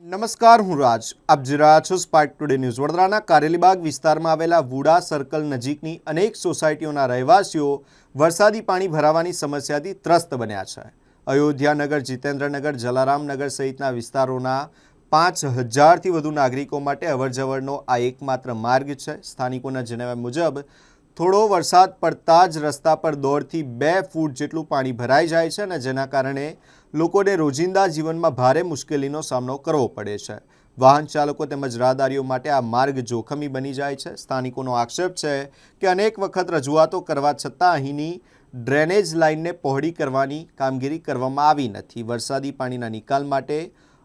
નમસ્કાર, હું રાજ. આપ જોઈ રહ્યા છો સ્પાર્ક ટુડે ન્યૂઝ. વડોદરાના કારેલીબાગ વિસ્તારમાં આવેલા વુડા સર્કલ નજીકની અનેક સોસાયટીઓના રહેવાસીઓ વરસાદી પાણી ભરાવાની સમસ્યાથી ત્રસ્ત બન્યા છે. અયોધ્યાનગર, જીતેન્દ્રનગર, જલારામનગર સહિતના વિસ્તારોના 5000થી વધુ નાગરિકો માટે અવરજવરનો આ એકમાત્ર માર્ગ છે. સ્થાનિકોના જણાવ્યા મુજબ થોડો વરસાદ પડતા જ રસ્તા પર 1.5થી 2 ફૂટ જેટલું પાણી ભરાઈ જાય છે અને જેના કારણે લોકોને રોજિંદા જીવનમાં ભારે મુશ્કેલીનો સામનો કરવો પડે છે. વાહન ચાલકો તેમજ રાહદારીઓ માટે આ માર્ગ જોખમી બની જાય છે. સ્થાનિકોનો આક્ષેપ છે કે અનેક વખત રજૂઆતો કરવા છતાં અહીંની ડ્રેનેજ લાઇનને પહોળી કરવાની કામગીરી કરવામાં આવી નથી. વરસાદી પાણીના નિકાલ માટે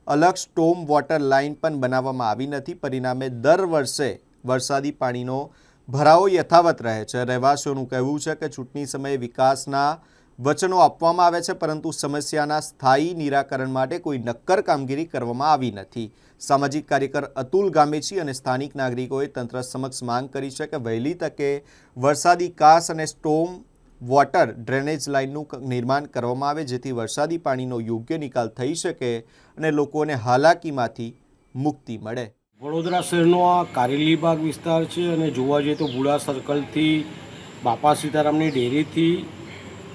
અલગ સ્ટોમ વોટર લાઇન પણ બનાવવામાં આવી નથી. પરિણામે દર વર્ષે વરસાદી પાણીનો ભરાવો યથાવત રહે છે. રહેવાસીઓનું કહેવું છે કે ચૂંટણી સમયે વિકાસના વચનો આપવામાં આવે છે, પરંતુ સમસ્યાના સ્થાયી નિરાકરણ માટે કોઈ નક્કર કામગીરી કરવામાં આવી નથી. સામાજિક કાર્યકર અતુલ ગામેચી અને સ્થાનિક નાગરિકોએ તંત્ર સમક્ષ માંગ કરી છે કે વહેલી તકે વરસાદી કાસ અને સ્ટોમ વોટર ડ્રેનેજ લાઇનનું નિર્માણ કરવામાં આવે, જેથી વરસાદી પાણીનો યોગ્ય નિકાલ થઈ શકે અને લોકોને હાલાકીમાંથી મુક્તિ મળે. વડોદરા શહેરનો આ કારેલીબાગ વિસ્તાર છે અને જોવા જઈએ તો વુડા સર્કલથી બાપા સીતારામની ડેરીથી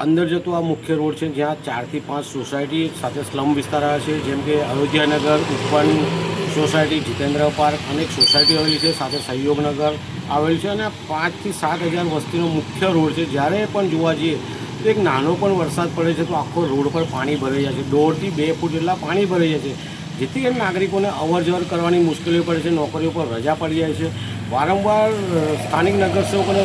અંદર જતો આ મુખ્ય રોડ છે, જ્યાં 4થી 5 સોસાયટી સાથે સ્લમ વિસ્તાર આવે છે, જેમ કે અયોધ્યાનગર, ઉપવન સોસાયટી, જીતેન્દ્ર પાર્ક, અનેક સોસાયટી આવેલી છે, સાથે સહયોગનગર આવેલ છે અને 5થી 7000 વસ્તીનો મુખ્ય રોડ છે. જ્યારે પણ જોવા જઈએ તો એક નાનો પણ વરસાદ પડે છે તો આખો રોડ પર પાણી ભરાઈ જાય છે. 1.5થી 2 ફૂટ જેટલા પાણી ભરાઈ જાય છે, જેથી કરીને નાગરિકોને અવરજવર કરવાની મુશ્કેલીઓ પડે છે. નોકરીઓ પર રજા પડી જાય છે. વારંવાર સ્થાનિક નગરસેવકોને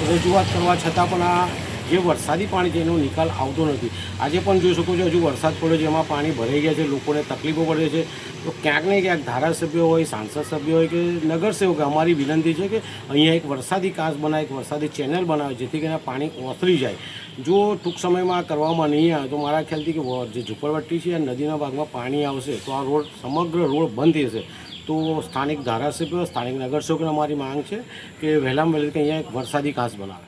રજૂઆત કરવા છતાં પણ આ જે વરસાદી પાણી છે એનો નિકાલ આવતો નથી. આજે પણ જોઈ શકો છો, હજુ વરસાદ પડ્યો છે, એમાં પાણી ભરાઈ ગયા છે, લોકોને તકલીફો પડે છે. તો ક્યાંક ને ક્યાંક ધારાસભ્યો હોય, સાંસદ સભ્ય હોય કે નગરસેવક, અમારી વિનંતી છે કે અહીંયા એક વરસાદી કાંસ બનાવે, એક વરસાદી ચેનલ બનાવે, જેથી કરીને પાણી ઓસરી જાય. જો ટૂંક સમયમાં કરવામાં નહીં આવે તો મારા ખ્યાલથી કે જે ઝુંપડપટ્ટી છે નદીના ભાગમાં પાણી આવશે તો આ રોડ, સમગ્ર રોડ બંધ થશે. તો સ્થાનિક ધારાસભ્યો, સ્થાનિક નગરસેવકોને અમારી માંગ છે કે વહેલામાં વહેલી કે અહીંયા એક વરસાદી કાંસ બનાવે.